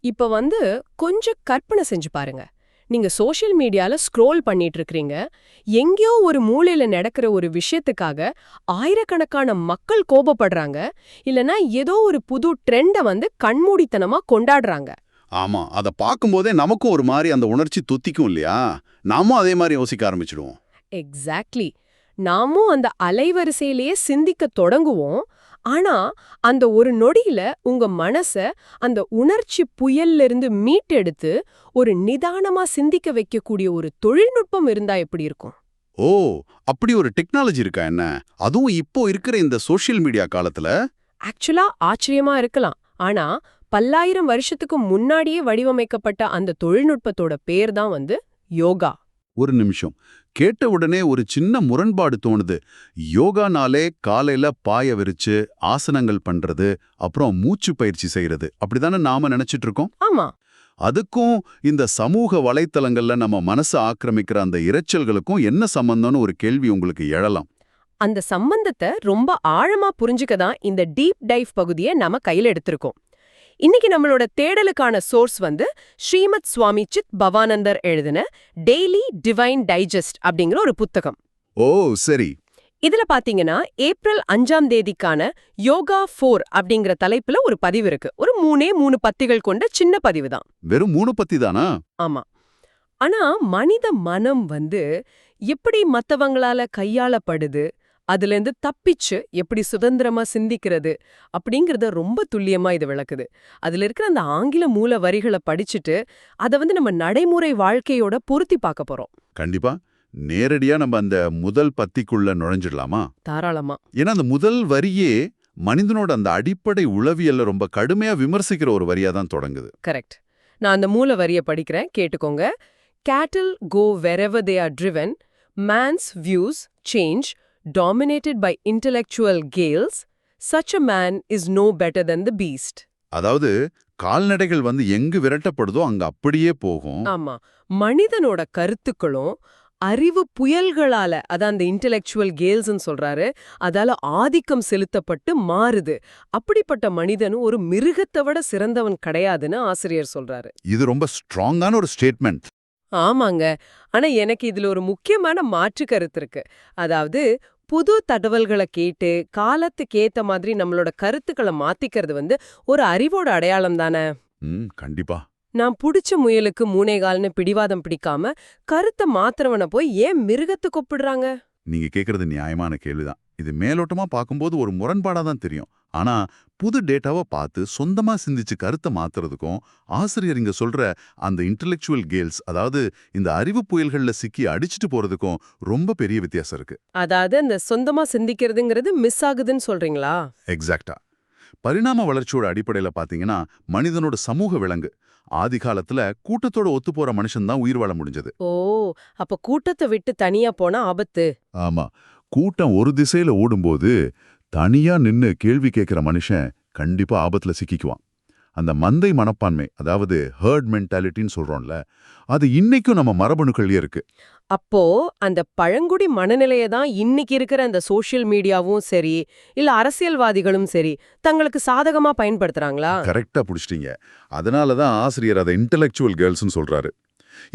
இப்ப கொஞ்சம் கற்பனை செஞ்சு பாருங்க. நீங்க சோஷியல் மீடியால ஸ்க்ரோல் பண்ணிட்டு இருக்கீங்க. எங்கேயோ ஒரு மூலையில நடக்கிற ஒரு விஷயத்துக்காக ஆயிரக்கணக்கான மக்கள் கோபப்படுறாங்க. இல்லனா ஏதோ ஒரு புது ட்ரெண்ட கண்மூடித்தனமா கொண்டாடுறாங்க. ஆமா, அத பார்க்கும்போதே நமக்கும் ஒரு மாரி அந்த உணர்ச்சி தொத்திக்கும் இல்லையா? நாமும் அதே மாரி யோசிக்க ஆரம்பிச்சிடுவோம். எக்ஸாக்ட்லி. நாமும் அந்த அலைவரிசையிலேயே சிந்திக்க தொடங்குவோம். ஆனா அந்த ஒரு நொடியில உங்க மனச அந்த உணர்ச்சி புயல்ல இருந்து மீட்டெடுத்து ஒரு நிதானமா சிந்திக்க வைக்கக்கூடிய ஒரு தொழில்நுட்பம் இருந்தா எப்படி இருக்கும்? ஓ! அப்படி ஒரு டெக்னாலஜி இருக்கா என்ன? அதுவும் இப்போ இருக்கிற இந்த சோஷியல் மீடியா காலத்துல? ஆக்சுவலா ஆச்சரியமா இருக்கலாம். ஆனா பல்லாயிரம் வருஷத்துக்கு முன்னாடியே வடிவமைக்கப்பட்ட அந்த தொழில்நுட்பத்தோட பேர் தான் யோகா. ஒரு நிமிஷம். கேட்ட உடனே ஒரு சின்ன முரண்பாடு தோணுது. யோகானாலே காலையில பாய விரிச்சு ஆசனங்கள் பண்றது, அப்புறம் மூச்சு பயிற்சி செய்யறது. அப்படிதானே நாம நினைச்சிட்டு இருக்கோம்? ஆமா. அதுக்கும் இந்த சமூக வலைத்தளங்கள்ல நம்ம மனசை ஆக்கிரமிக்கிற அந்த இரைச்சல்களுக்கும் என்ன சம்பந்தம்னு ஒரு கேள்வி உங்களுக்கு எழலாம். அந்த சம்பந்தத்தை ரொம்ப ஆழமா புரிஞ்சுக்க தான் இந்த டீப் டைவ் பகுதியை நாம கையில எடுத்திருக்கோம். இன்னைக்கு நம்மளோட தேடலுக்கான சோர்ஸ் ஸ்ரீமத் சுவாமி சித் பவானந்தர் எழுதின டெய்லி டிவைன் டைஜஸ்ட் அப்படிங்கிற ஒரு புத்தகம். ஓ சரி. இதுல பாத்தீங்கன்னா ஏப்ரல் 5ஆம் தேதிக்கான யோகா 4 அப்படிங்கிற தலைப்புல ஒரு பதிவு இருக்கு. ஒரு 3 பத்திகள் கொண்ட சின்ன பதிவு தான். வெறும் 3 பத்தி தானா? ஆமா. ஆனா மனித மனம் எப்படி மத்தவங்களால கையாளப்படுது, அதுல இருந்து தப்பிச்சு எப்படி சுதந்திரமா சிந்திக்கிறது அப்படிங்கறத ரொம்ப துல்லியமா இது விளக்குது. அதுல இருக்கிற அந்த ஆங்கில மூல வரிகளை படிச்சுட்டு அத நம்ம நடைமுறை வாழ்க்கையோட பொருத்தி பார்க்க போறோம். கண்டிப்பா. நேரடியா நம்ம அந்த முதல் பத்திக்குள்ள நுழைஞ்சிடலாமா? தாராளமா. ஏன்னா அந்த முதல் வரியே மனிதனோட அந்த அடிப்படை உளவியல்ல ரொம்ப கடுமையா விமர்சிக்கிற ஒரு வரியா தான் தொடங்குது. கரெக்ட். நான் அந்த மூல வரிய படிக்கிறேன், கேட்டுக்கோங்க. Cattle go wherever they are driven. Man's views change, dominated by intellectual gales. Such a man is no better than the beast. அதாவது கால்நடைகள் எங்கு விரட்டப்படுதோ அங்க அப்படியே போகும். ஆமா. மனிதனோட கருத்துக்களும் அறிவு புயல்களால அதான் அந்த இன்டெலெக்சுவல் கேல்ஸ்ன்னு சொல்றாரு, அதால ஆதிக்கம் செலுத்தப்பட்டு மாறுது. அப்படிப்பட்ட மனிதனும் ஒரு மிருகத்தை விட சிறந்தவன் கிடையாதுன்னு ஆசிரியர் சொல்றாரு. இது ரொம்ப ஸ்ட்ராங்கான ஒரு ஸ்டேட்மெண்ட். ஆமாங்க. ஆனா எனக்கு இதுல ஒரு முக்கியமான மாற்று கருத்து இருக்கு. அதாவது புது தகவல்களை கேட்டு காலத்துக்கு ஏத்த மாதிரி நம்மளோட கருத்துக்களை மாத்திக்கிறது ஒரு அறிவோட அடையாளம் தானே. கண்டிப்பா. நான் புடிச்ச முயலுக்கு 3 கால்னு பிடிவாதம் பிடிக்காம கருத்தை மாத்திரவனை போய் ஏன் மிருகத்துக்கு ஒப்பிடுறாங்க? நீங்க கேக்குறது நியாயமான கேள்விதான். இது மேலோட்டமா பார்க்கும்போது ஒரு முரண்பாடா தான் தெரியும். ஆனா புது டேட்டாவை பார்த்து சொந்தமா சிந்திச்சு கருத்தை மாத்துறதுக்கும் ஆசிரியர் இங்க சொல்ற அந்த இன்டெலெக்சுவல் கேல்ஸ், அதாவது இந்த அறிவு புயல்கள்ல சிக்கி அடிச்சுட்டு போறதுக்கும் ரொம்ப பெரிய வித்தியாசம் இருக்கு. அதாவது அந்த சொந்தமா சிந்திக்கிறதுங்கிறது மிஸ் ஆகுதுன்னு சொல்றீங்களா? எக்ஸாக்டா. பரிணாம வளர்ச்சியோட அடிப்படையில பாத்தீங்கன்னா மனிதனோட சமூக விலங்கு. ஆதி காலத்துல கூட்டத்தோட ஒத்து போற மனுஷன் தான் உயிர் வாழ முடிஞ்சது. ஓ, அப்ப கூட்டத்தை விட்டு தனியா போனா ஆபத்து. ஆமா. கூட்டம் ஒரு திசையில ஓடும்போது தனியா நின்னு கேள்வி கேட்கிற மனுஷன் கண்டிப்பா ஆபத்துல சிக்கிக்குவான். அந்த மந்தை மனப்பான்மை, அதாவது ஹர்ட் மென்டாலிட்டின்னு சொல்றோம்ல, அது இன்னைக்கும் நம்ம மரபணுக்கள்லயே இருக்கு. அப்போ அந்த பழங்குடி மனநிலையை தான் இன்னைக்கு இருக்கிற அந்த சோஷியல் மீடியாவும் சரி, இல்ல அரசியல்வாதிகளும் சரி தங்களுக்கு சாதகமா பயன்படுத்துறாங்களா? கரெக்டா புடிச்சிட்டீங்க. அதனாலதான் ஆசிரியர் அதை இன்டெலெக்சுவல் கேர்ள்ஸ்னு சொல்றாரு.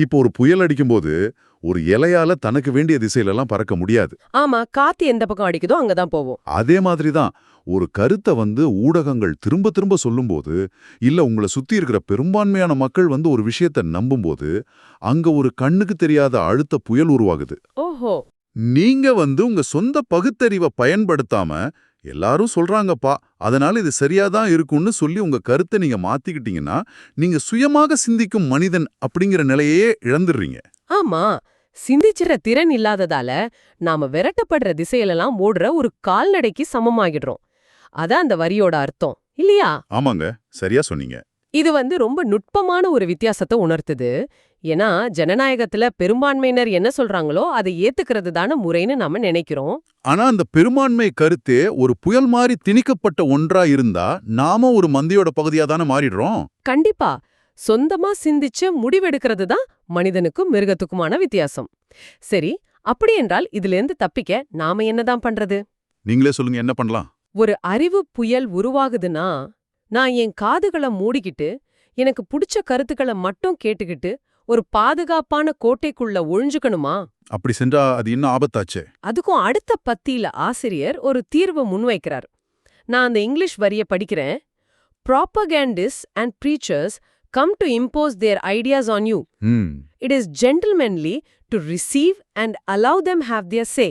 இப்போ ஒரு புயல் அடிக்கும்போது ஒரு இலையால தனக்கு வேண்டிய திசையிலெல்லாம் பறக்க முடியாது. ஆமா, காத்து எந்த பக்கம் அடிக்குதோ அங்கதான் போவோம். அதே மாதிரிதான் ஒரு கருத்தை ஊடகங்கள் திரும்ப திரும்ப சொல்லும்போது, இல்ல உங்களை சுத்தி இருக்கிற பெரும்பான்மையான மக்கள் ஒரு விஷயத்தை நம்பும்போது, அங்க ஒரு கண்ணுக்கு தெரியாத அழுத்த புயல் உருவாகுது. ஓஹோ. நீங்க உங்க சொந்த பகுத்தறிவை பயன்படுத்தாம எல்லாரும் சொல்றாங்கப்பா, அதனால இது சரியாதான் இருக்கும்னு சொல்லி உங்க கருத்தை நீங்க மாத்திக்கிட்டீங்கன்னா, நீங்க சுயமாக சிந்திக்கும் மனிதன் அப்படிங்கிற நிலையே இழந்துடுறீங்க. ஆமா, சிந்திச்சிற திறன் இல்லாததால நாம விரட்டப்படுற திசையிலெல்லாம் ஓடுற ஒரு கால்நடைக்கு சமமாகிடுறோம். அதான் அந்த வரியோட அர்த்தம் இல்லையா? ஆமாங்க, சரியா சொன்னீங்க. இது ரொம்ப நுட்பமான ஒரு வித்தியாசத்தை உணர்த்துது. ஏன்னா ஜனநாயகத்துல பெரும்பான்மையினர் என்ன சொல்றாங்களோ அதை ஏத்துக்கிறது தானே முறைன்னு நாம நினைக்கிறோம். ஆனா அந்த பெரும்பான்மை கருத்தே ஒரு புயல் மாதிரி திணிக்கப்பட்ட ஒன்றா இருந்தா நாம ஒரு மந்தையோட பகுதியா தானே மாறிடுறோம். கண்டிப்பா. சொந்தமா சிந்திச்சு முடிவெடுக்கிறது தான் மனிதனுக்கும் மிருகத்துக்குமான வித்தியாசம். சரி, அப்படி என்றால் இதுல இருந்து தப்பிக்க நாம என்னதான் பண்றது? நீங்களே சொல்லுங்க, என்ன பண்ணலாம்? ஒரு அறிவு புயல் உருவாகுதுன்னா நான் என் காதுகளை மூடிக்கிட்டு எனக்கு புடிச்ச கருத்துக்களை மட்டும் கேட்டுக்கிட்டு ஒரு பாதுகாப்பான கோட்டைக்குள்ள ஒழிஞ்சுக்கணுமா? அப்படி சென்றா அது இன்னும் ஆபத்தாச்சே. அதுக்கும் அடுத்த பத்தியில ஆசிரியர் ஒரு தீர்வு முன்வைக்கிறார். நான் அந்த இங்கிலீஷ் வரிய படிக்கிறேன். Propagandists and preachers come to impose their ideas on you. It is gentlemanly to receive and allow them have their say.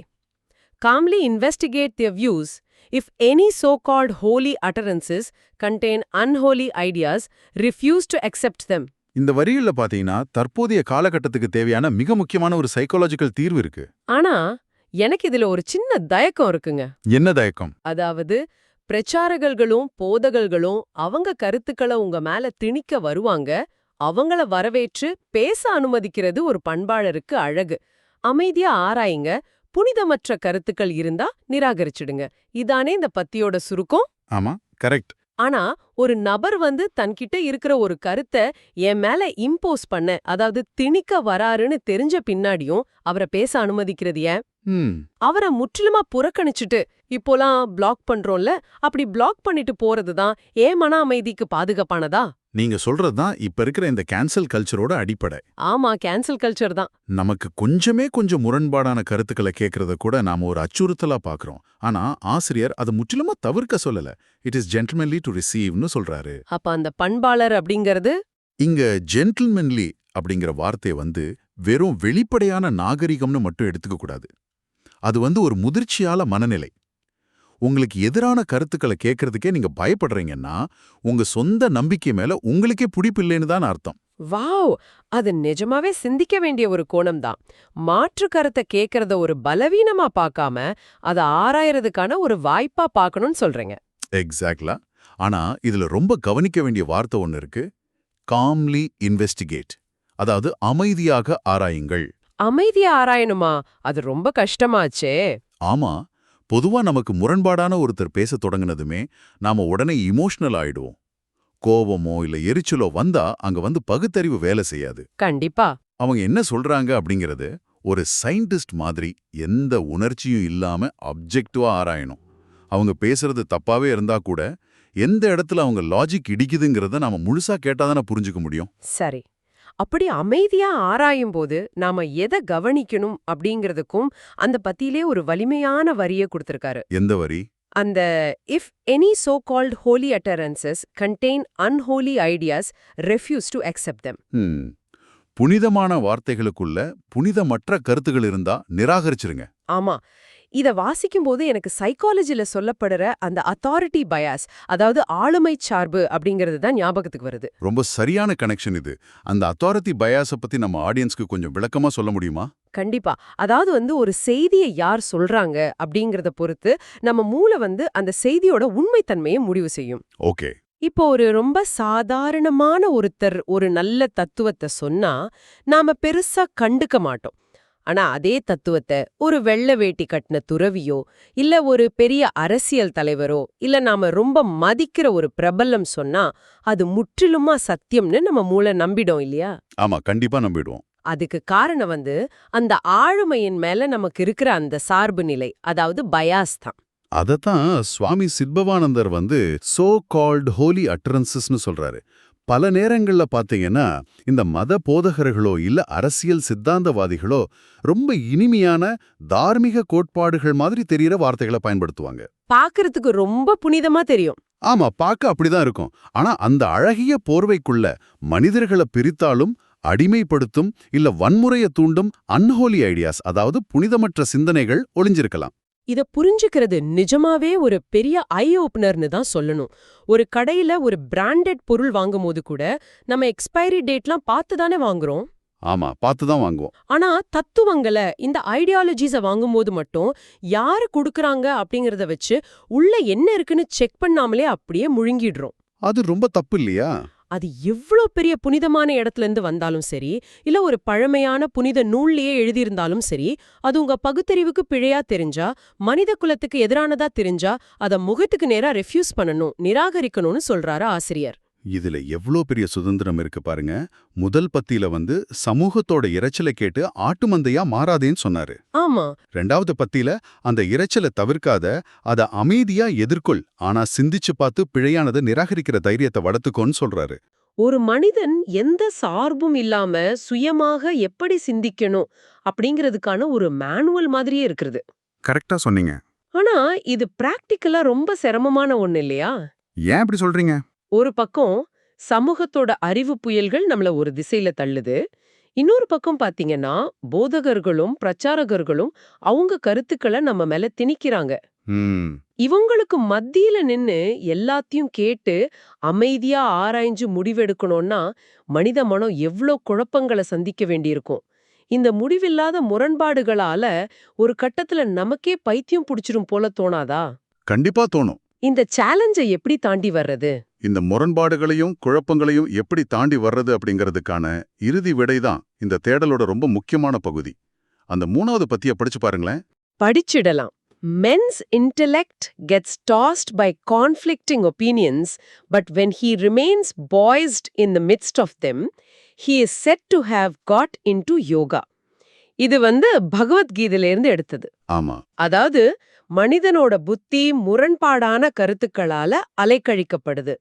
Calmly investigate their views. If any so-called holy utterances contain unholy ideas, refuse to accept them. இந்த வரிகள்ல பாத்தீங்கன்னா தற்போதைய காலகட்டத்துக்கு தேவையான மிக முக்கியமான ஒரு psychological தீர்வு இருக்கு. ஆனா எனக்கு இதுல ஒரு சின்ன தயக்கம் இருக்குங்க. என்ன தயக்கம்? அதாவது பிரச்சாரகர்களும் போதகர்களும் அவங்க கருத்துக்களை உங்க மேல திணிக்க வருவாங்க. அவங்கள வரவேற்று பேச அனுமதிக்கிறது ஒரு பண்பாளருக்கு அழகு. அமைதியா ஆராயுங்க. புனிதமற்ற கருத்துக்கள் இருந்தா நிராகரிச்சிடுங்க. இதானே இந்த பத்தியோட சுருக்கம்? ஆமா, கரெக்ட். ஆனா ஒரு நபர் தன்கிட்ட இருக்கிற ஒரு கருத்தை என் மேல இம்போஸ் பண்ண, அதாவது திணிக்க வராருன்னு தெரிஞ்ச பின்னாடியும் அவரை பேச அனுமதிக்கிறது ஏன்? அவரை முற்றிலுமா புறக்கணிச்சுட்டு இப்போலாம் பிளாக் பண்றோம்ல, அப்படி பிளாக் பண்ணிட்டு போறதுதான் ஏன் மன அமைதிக்கு பாதுகாப்பானதா? நீங்க சொல்றதுதான் இப்ப இருக்கிற இந்த கேன்சல் கல்ச்சரோட அடிப்படை. ஆமா, கேன்சல் கல்ச்சர் தான். நமக்கு கொஞ்சம் முரண்பாடான கருத்துக்களை கேட்கறத கூட நாம ஒரு அச்சுறுத்தலா பாக்குறோம். ஆனா ஆசிரியர் அதை முற்றிலுமா தவிர்க்க சொல்லல. இட் இஸ் ஜென்டில்மன்லி டு ரிசீவ்னு சொல்றாரு. அப்ப அந்த பண்பாளர் அப்படிங்கிறது இங்க ஜென்டில்மன்லி அப்படிங்கிற வார்த்தை வெறும் வெளிப்படையான நாகரிகம்னு மட்டும் எடுத்துக்க கூடாது. அது ஒரு முதிர்ச்சியால மனநிலை. உங்களுக்கு எதிரான கருத்துக்களை கேட்கறதுக்கே நீங்க பயப்படுறீங்கன்னா உங்க சொந்த நம்பிக்கை மேல உங்களுக்கே பிடிப்பில்லைன்னு தான் அர்த்தம். வாவ், அது நிஜமாவே சிந்திக்க வேண்டிய ஒரு கோணம் தான். மாற்று கருத்தை கேட்கறத ஒரு பலவீனமா பார்க்காம அதை ஆராயறதுக்கான ஒரு வாய்ப்பா பார்க்கணும்னு சொல்றீங்க. எக்ஸாக்ட்லா. ஆனா இதுல ரொம்ப கவனிக்க வேண்டிய வார்த்தை ஒன்னு இருக்கு. Calmly investigate. அதாவது அமைதியாக ஆராயுங்கள். அமைதியா ஆராயணுமா? அது ரொம்ப கஷ்டமாச்சே. ஆமா, பொதுவா நமக்கு முரண்பாடான ஒருத்தர் பேச தொடங்கினதுமே நாம உடனே இமோஷனல் ஆயிடுவோம். கோபமோ இல்ல எரிச்சலோ வந்தா அங்க பகுத்தறிவு வேலை செய்யாது. கண்டிப்பா. அவங்க என்ன சொல்றாங்க அப்படிங்கறது ஒரு சயின்டிஸ்ட் மாதிரி எந்த உணர்ச்சியும் இல்லாம அப்ஜெக்டிவா ஆராயணும். அவங்க பேசுறது தப்பாவே இருந்தா கூட எந்த இடத்துல அவங்க லாஜிக் இடிக்குதுங்கிறத நாம முழுசா கேட்டாதானே புரிஞ்சுக்க முடியும். சரி, அப்படி அமைதியா ஆராயும் போது நாம எதை கவனிக்கணும் அப்படிங்கிறதுக்கும் அந்த பத்தியிலே ஒரு வலிமையான வரியை கொடுத்திருக்காரு. எந்த வரி? அந்த if any so called holy utterances contain unholy ideas, refuse to accept them. புனிதமான வார்த்தைகளுக்குள்ள புனிதமற்ற கருத்துகள் இருந்தா நிராகரிச்சிருங்க. ஆமா, இத வாசிக்கும் போது எனக்கு சைக்காலஜில சொல்லப்படுற அந்த அத்தாரிட்டி பயாஸ், அதாவது ஆளுமை சார்பு அப்படிங்கிறது தான் ஞாபகத்துக்கு வருது. ரொம்ப சரியான கனெக்ஷன் இது. அந்த அத்தாரிட்டி பயாஸ பத்தி நம்ம ஆடியன்ஸ்க்கு கொஞ்சம் விளக்கமா சொல்ல முடியுமா? கண்டிப்பா. அதாவது ஒரு செய்தியை யார் சொல்றாங்க அப்படிங்கறத பொறுத்து நம்ம மூளை அந்த செய்தியோட உண்மைத்தன்மையை முடிவு செய்யும். ஓகே. இப்போ ஒரு ரொம்ப சாதாரணமான ஒருத்தர் ஒரு நல்ல தத்துவத்தை சொன்னா நாம பெருசா கண்டுக்க மாட்டோம். ஆனா அதே தத்துவத்தை ஒரு வெள்ளை வேட்டி கட்டின துறவியோ இல்ல ஒரு பெரிய அரசியல் தலைவரோ இல்ல நாம ரொம்ப மதிக்கிற ஒரு பிரபலம் சொன்னா அது முற்றிலுமா சத்தியம்னு நம்ம மூளை நம்பிடும் இல்லையா? ஆமா, கண்டிப்பா நம்பிடுவோம். அதுக்கு காரணம் அந்த ஆளுமையின் மேல நமக்கு இருக்கிற அந்த சார்பு நிலை, அதாவது பயாஸ் தான். அதத்தான் சுவாமி சித்பவானந்தர் சோ கால்ட் ஹோலி அட்டரன்சஸ்னு சொல்றாரு. பல நேரங்கள்ல பாத்தீங்கன்னா இந்த மத போதகர்களோ இல்ல அரசியல் சித்தாந்தவாதிகளோ ரொம்ப இனிமையான தார்மீக கோட்பாடுகள் மாதிரி தெரியற வார்த்தைகளை பயன்படுத்துவாங்க. பாக்குறதுக்கு ரொம்ப புனிதமா தெரியும். ஆமா, பார்க்க அப்படிதான் இருக்கும். ஆனா அந்த அழகிய போர்வைக்குள்ள மனிதர்களை பிரித்தாலும் அடிமைப்படுத்தும் இல்ல வன்முறையை தூண்டும் அன்ஹோலி ஐடியாஸ், அதாவது புனிதமற்ற சிந்தனைகள் ஒளிஞ்சிருக்கலாம். இத புரிஞ்சுக்கிறது நிஜமாவே ஒரு பெரிய ஐ ஓபனர்னு தான் சொல்லணும். ஒரு கடையில ஒரு பிராண்டட் பொருள் வாங்கும்போது கூட நம்ம எக்ஸ்பைரி டேட்லாம் பார்த்து தானே வாங்குறோம். ஆமா, பார்த்துதான் வாங்குவோம். ஆனா தத்துவங்களை, இந்த ஐடியாலஜிஸ வாங்கும்போது மட்டும் யாரு கொடுக்கறாங்க அப்படிங்கறத வச்சு உள்ள என்ன இருக்குன்னு செக் பண்ணாமலே அப்படியே முழுங்கிடுறோம். அது ரொம்ப தப்பு இல்லையா? அது எவ்வளோ பெரிய புனிதமான இடத்துல இருந்து வந்தாலும் சரி, இல்ல ஒரு பழமையான புனித நூல்லையே எழுதியிருந்தாலும் சரி, அது உங்க பகுத்தறிவுக்கு பிழையா தெரிஞ்சா, மனித குலத்துக்கு எதிரானதா தெரிஞ்சா, அத முகத்துக்கு நேரா ரெஃப்யூஸ் பண்ணணும், நிராகரிக்கணும்னு சொல்றாரு ஆசிரியர். இதுல எவ்ளோ பெரிய சுதந்திரம் இருக்கு பாருங்க. முதல் பத்தியில சமூகத்தோட இரைச்சலை கேட்டு ஆட்டு மந்தையா மாறாதேன்னு சொன்னாரு. ஆமா. 2வது பத்தியில அந்த இரைச்சலை தவிர்க்காத, அத அமைதியா எதிர்கொள், ஆனா சிந்திச்சு பார்த்து பிழையானதை நிராகரிக்கிற தைரியத்தை வளர்த்துக்கோன்னு சொல்றாரு. ஒரு மனிதன் எந்த சார்பும் இல்லாம சுயமாக எப்படி சிந்திக்கணும் அப்படிங்கிறதுக்கான ஒரு மேனுவல் மாதிரியே இருக்குது. கரெக்டா சொன்னீங்க. ஆனா இது பிராக்டிக்கலா ரொம்ப சிரமமான ஒண்ணு இல்லையா? ஏன் இப்படி சொல்றீங்க? ஒரு பக்கம் சமூகத்தோட அறிவு புயல்கள் நம்மள ஒரு திசையில தள்ளுது. இன்னொரு பக்கம் பாத்தீங்கன்னா போதகர்களும் பிரச்சாரகர்களும் அவங்க கருத்துக்களை நம்ம மேல திணிக்கிறாங்க. ம். இவங்களுக்கு மத்தியில நின்னு எல்லாத்தையும் கேட்டு அமைதியா ஆராய்ஞ்சு முடிவெடுக்கணும்னா மனித மனம் எவ்ளோ குழப்பங்களை சந்திக்க வேண்டியிருக்கும். இந்த முடிவில்லாத முரண்பாடுகளால ஒரு கட்டத்துல நமக்கே பைத்தியம் புடிச்சிரும் போல தோணாதா? கண்டிப்பா தோணும். இந்த சேலஞ்சை எப்படி தாண்டி வர்றது? இந்த முரண்பாடுகளையும் குழப்பங்களையும் எப்படி தாண்டி வர்றது அப்படிங்கிறதுக்கான இறுதி விடைதான் இந்த தேடலோட ரொம்ப முக்கியமான பகுதி. அந்த 3வது பத்திய படிச்சு பாருங்களேன். படிச்சிடலாம். Men's intellect gets tossed by conflicting opinions, but when he remains poised in the midst of them, he is said to have got into yoga. இது பகவத்கீதையில இருந்து எடுத்தது. ஆமா. அதாவது மனிதனோட புத்தி முரண்பாடான கருத்துக்களால அலைக்கழிக்கப்படுது.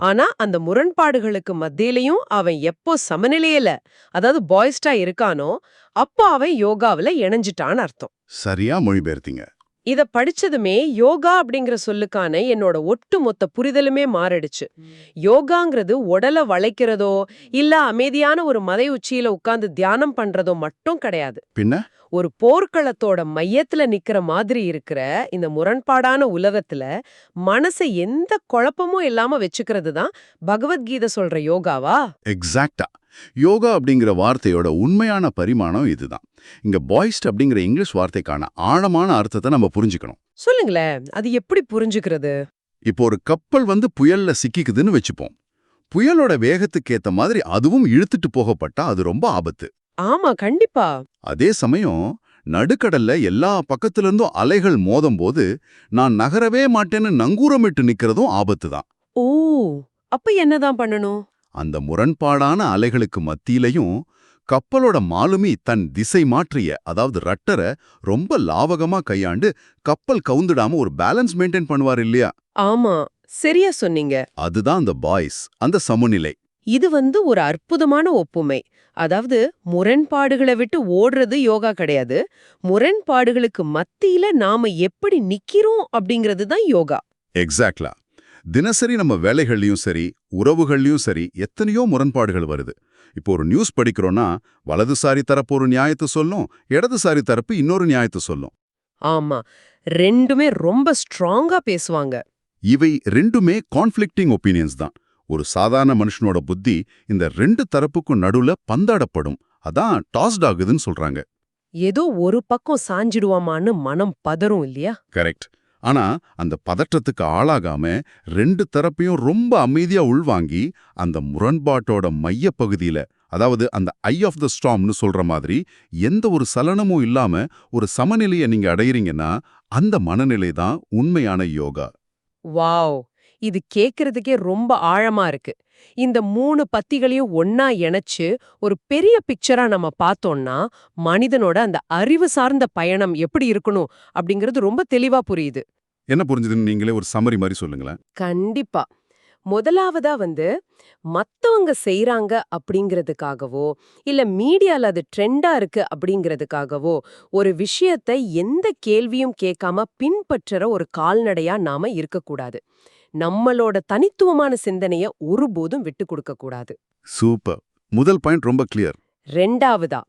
ஆனா அந்த முரண்பாடுகளுக்கு மத்தியிலையும் அவன் எப்போ சமநிலையில அதாவது பாய்ஸ்டா இருக்கானோ அப்போ அவன் யோகாவுல இணைஞ்சிட்டான்னு அர்த்தம். சரியா மொழிபெயர்த்தீங்க. இத படிச்சதுமே யோகா அப்படிங்கிற சொல்லுக்கான என்னோட ஒட்டுமொத்த புரிதலுமே மாறிடுச்சு. யோகாங்கிறது உடலை வளைக்கிறதோ இல்ல அமைதியான ஒரு மலை உச்சியில உட்கார்ந்து தியானம் பண்றதோ மட்டும் கிடையாது. பின்ன ஒரு போர்க்களத்தோட மையத்துல நிக்கிற மாதிரி இருக்கிற இந்த முரண்பாடான உலகத்துல மனசை எந்த குழப்பமும் இல்லாம வச்சுக்கிறது தான் பகவத்கீதை சொல்ற யோகாவா? எக்ஸாக்டா. யோகா அப்படிங்கிற வார்த்தையோட உண்மையான பரிமாணம் இதுதான். இங்க பாய்ஸ்ட் அப்படிங்கிற இங்கிலீஷ் வார்த்தைக்கான ஆழமான அர்த்தத்தை நம்ம புரிஞ்சுக்கணும். சொல்லுங்களேன், அது எப்படி புரிஞ்சுக்கிறது? இப்போ ஒரு கப்பல் புயல்ல சிக்கிக்குதுன்னு வச்சுப்போம். புயலோட வேகத்துக்கு ஏத்த மாதிரி அதுவும் இழுத்துட்டு போகப்பட்டா அது ரொம்ப ஆபத்து. ஆமா, கண்டிப்பா. அதே சமயம் நடுக்கடல்ல எல்லா பக்கத்துல இருந்தும் அலைகள் மோதும்போது நான் நகரவே மாட்டேன்னு நங்கூரமிட்டு நிக்கிறதும் ஆபத்து தான். ஓ, அப்ப என்னதான் பண்ணணும்? அந்த முரண்பாடான அலைகளுக்கு மத்தியிலையும் கப்பலோட மாலுமி தன் திசை மாற்றிய அதாவது ரட்டரை ரொம்ப லாவகமா கையாண்டு கப்பல் கவுந்துடாம ஒரு பேலன்ஸ் மெயின்டைன் பண்ணுவார் இல்லையா? ஆமா, சரியா சொன்னீங்க. அதுதான் அந்த பாய்ஸ், அந்த சமநிலை. இது ஒரு அற்புதமான ஒப்புமை. அதாவது முரண்பாடுகளை விட்டு ஓடுறது யோகா கிடையாது. முரண்பாடுகளுக்கு மத்தியில நாம எப்படி நிக்கிறோம் அப்படிங்கிறது தான் யோகா. எக்ஸாக்ட்லா. தினசரி நம்ம வேலைகள்லயும் சரி உறவுகள்லயும் சரி எத்தனையோ முரண்பாடுகள் வருது. இப்போ ஒரு நியூஸ் படிக்கிறோம்னா வலதுசாரி தரப்பு ஒரு நியாயத்தை சொல்லும், இடதுசாரி தரப்பு இன்னொரு நியாயத்தை சொல்லும். ஆமா, ரெண்டுமே ரொம்ப ஸ்ட்ராங்கா பேசுவாங்க. இவை ரெண்டுமே கான்ஃப்ளிக்டிங் ஒப்பீனியன்ஸ் தான். ஒரு சாதாரண மனுஷனோட புத்தி இந்த 2 தரப்புக்கும் நடுவுல பந்தாடப்படும். அதான் டாஸ்ட் ஆகுதுன்னு சொல்றாங்க. ஏதோ ஒரு பக்கம் சாஞ்சிடுவாமான்னு மனம் பதறும் இல்லையா? கரெக்ட். ஆனா அந்த பதற்றத்துக்கு ஆளாகாம 2 தரப்பையும் ரொம்ப அமைதியா உள்வாங்கி அந்த முரண்பாட்டோட மைய பகுதியில அதாவது அந்த ஐ ஆஃப் த ஸ்டார்ம்னு சொல்ற மாதிரி எந்த ஒரு சலனமும் இல்லாம ஒரு சமநிலையை நீங்க அடையறீங்கன்னா அந்த மனநிலை தான் உண்மையான யோகா. வாவ், இது கேக்குறதுக்கே ரொம்ப ஆழமா இருக்கு. இந்த 3 பத்திகளையும் ஒன்னா இணைச்சு ஒரு பெரிய பிக்சரா நம்ம பார்த்தோம்னா மனிதனோட அந்த அறிவு சார்ந்த பயணம் எப்படி இருக்கணும் அப்படிங்கிறது ரொம்ப தெளிவா புரியுது. என்ன புரிஞ்சுதுன்னு நீங்களே ஒரு சம்மரி மாதிரி சொல்லுங்களேன். கண்டிப்பா. முதலாவதா மத்தவங்க செய்றாங்க அப்படிங்கிறதுக்காகவோ இல்ல மீடியால அது ட்ரெண்டா இருக்கு அப்படிங்கிறதுக்காகவோ ஒரு விஷயத்தை எந்த கேள்வியும் கேட்காம பின்பற்றுற ஒரு கால்நடையா நாம இருக்கக்கூடாது. நம்மளோட தனித்துவமான சிந்தனைய ஒருபோதும் விட்டு கொடுக்க கூடாது. சூப்பர். முதல் பாயிண்ட் ரொம்ப கிளியர். ரெண்டாவதா,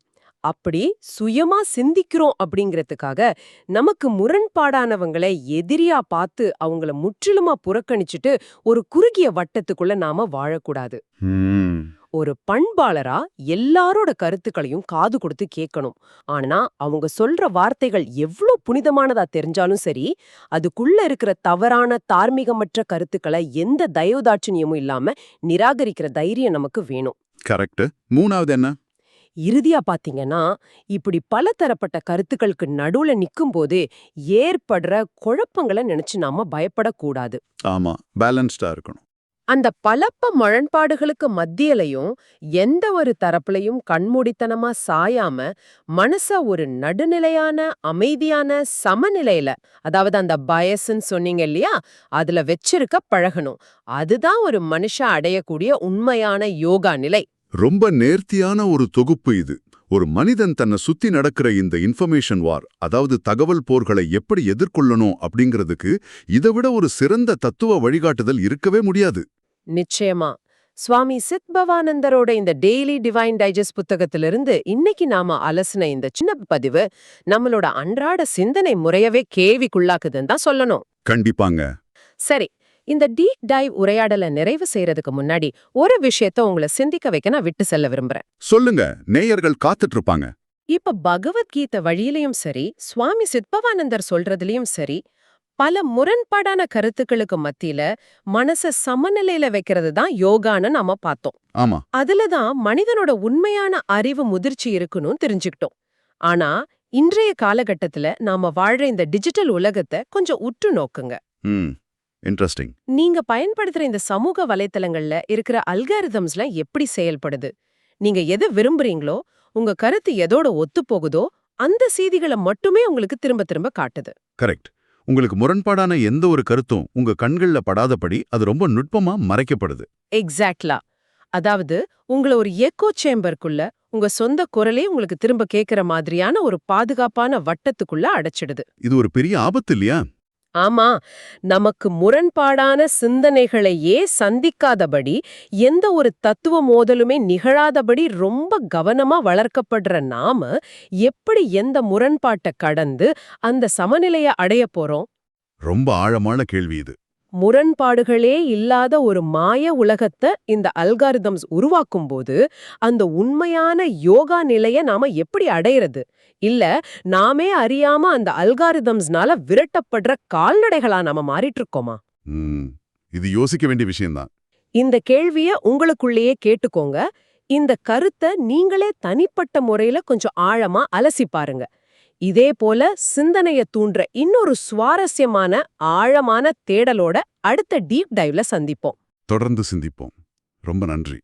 அப்படி சுயமா சிந்திக்கிறோம் அப்படிங்கிறதுக்காக நமக்கு முரண்பாடானவங்களை எதிரியா பார்த்து அவங்கள முற்றிலுமா புறக்கணிச்சுட்டு ஒரு குறுகிய வட்டத்துக்குள்ள நாம வாழக்கூடாது. ஒரு பண்பாளரா எல்லாரோட கருத்துக்களையும் காது கொடுத்து கேட்கணும். ஆனா அவங்க சொல்ற வார்த்தைகள் எவ்ளோ புனிதமானதா தெரிஞ்சாலும் சரி, அதுக்குள்ள இருக்கிற தவறான தார்மீகமற்ற கருத்துக்களை எந்த தயவுதாட்சணியமும் இல்லாம நிராகரிக்கிற தைரியம் நமக்கு வேணும். கரெக்ட். 3வது என்ன? இறுதியா பாத்தீங்கன்னா, இப்படி பலதரப்பட்ட கருத்துக்களுக்கு நடுவுல நிக்கும்போது ஏற்படுற குழப்பங்களை நினைச்சு நாம பயப்படக்கூடாது. ஆமா, பேலன்ஸ்டா இருக்கணும். அந்த பலப்ப முரண்பாடுகளுக்கு மத்தியிலையும் எந்த ஒரு தரப்புலையும் கண்மூடித்தனமா சாயாம மனச ஒரு நடுநிலையான அமைதியான சமநிலையில, அதாவது அந்த பயஸ்ன்னு சொன்னீங்க இல்லையா, அதுல வச்சிருக்க பழகணும். அதுதான் ஒரு மனுஷன் அடையக்கூடிய உண்மையான யோகா நிலை. ரொம்ப நேர்த்தியான ஒரு தொகுப்பு இது. ஒரு மனிதன் தன்னை சுத்தி நடக்கிற இந்த இன்ஃபர்மேஷன் வார், அதாவது தகவல் போர்களை எப்படி எதிர்கொள்ளணும் அப்படிங்கிறதுக்கு இதைவிட ஒரு சிறந்த தத்துவ வழிகாட்டுதல் இருக்கவே முடியாது. நிச்சயமா. சுவாமி சித்பவானந்தரோட இந்த டெய்லி டிவைன் டைஜஸ்ட் புத்தகத்திலிருந்து இன்னைக்கு நாம அலசின இந்த சின்ன பதிவு நம்மளோட அன்றாட சிந்தனை முறையவே கேள்விக்குள்ளாக்குதுன்னு தான் சொல்லணும். கண்டிப்பாங்க. சரி, இந்த டீப் டைவ் உரையாடலை நிறைவு செய்யறதுக்கு முன்னாடி ஒரு விஷயத்த உங்களை சிந்திக்க வைக்க நான் விட்டு செல்ல விரும்புறேன். சொல்லுங்க, நேயர்கள் காத்துட்டு இருப்பாங்க. இப்ப பகவத்கீதை வழியிலயும் சரி, சுவாமி சித்பவானந்தர் சொல்றதுலயும் சரி, பல முரண்பாடான கருத்துக்களுக்கு மத்தியில மனச சமநிலையில வைக்கிறது தான் யோகான்னு நாம பார்த்தோம். ஆமா. அதுலதான் மனிதனோட உண்மையான அறிவு முதிர்ச்சி இருக்குன்னு தெரிஞ்சுக்கிட்டோம். ஆனா இன்றைய காலகட்டத்துல நாம வாழ்ற இந்த டிஜிட்டல் உலகத்தை கொஞ்சம் உற்று நோக்குங்க. இன்ட்ரெஸ்டிங். நீங்க பயன்படுத்துற இந்த சமூக வலைத்தளங்கள்ல இருக்கிற அல்காரிதம்ஸ்லாம் எப்படி செயல்படுது? நீங்க எதை விரும்புறீங்களோ, உங்க கருத்து எதோட ஒத்து போகுதோ அந்த செய்திகளை மட்டுமே உங்களுக்கு திரும்ப திரும்ப காட்டுது. கரெக்ட். உங்களுக்கு முரண்பாடான எந்த ஒரு கருத்தும் உங்க கண்கள்ல படாதபடி அது ரொம்ப நுட்பமா மறைக்கப்படுது. எக்ஸாக்ட்லா. அதாவது உங்களை ஒரு எக்கோ சேம்பருக்குள்ள உங்க சொந்த குரலே உங்களுக்கு திரும்ப கேட்கிற மாதிரியான ஒரு பாதுகாப்பான வட்டத்துக்குள்ள அடைச்சிடுது. இது ஒரு பெரிய ஆபத்து இல்லையா? ஆமா, நமக்கு முரண்பாடான சிந்தனைகளையே சந்திக்காதபடி, எந்த ஒரு தத்துவ மோதலுமே நிகழாதபடி ரொம்ப கவனமா வளர்க்கப்படுற நாம எப்படி எந்த முரண்பாட்டை கடந்து அந்த சமநிலையை அடைய போறோம்? ரொம்ப ஆழமான கேள்வி இது. முரண்பாடுகளே இல்லாத ஒரு மாய உலகத்தை இந்த அல்காரிதம்ஸ் உருவாக்கும்போது அந்த உண்மையான யோகா நிலையை நாம எப்படி அடையிறது? இல்ல நாமே அறியாம அந்த அல்காரிதம்ஸ்னால விரட்டப்படுற கால்நடைகளா நாம மாறிட்டு இருக்கோமா? இது யோசிக்க வேண்டிய விஷயம்தான். இந்த கேள்விய உங்களுக்குள்ளேயே கேட்டுக்கோங்க. இந்த கருத்தை நீங்களே தனிப்பட்ட முறையில கொஞ்சம் ஆழமா அலசி பாருங்க. இதே போல சிந்தனைய தூண்டுற இன்னொரு சுவாரஸ்யமான ஆழமான தேடலோட அடுத்த டீப் டைவ்ல சந்திப்போம். தொடர்ந்து சிந்திப்போம். ரொம்ப நன்றி.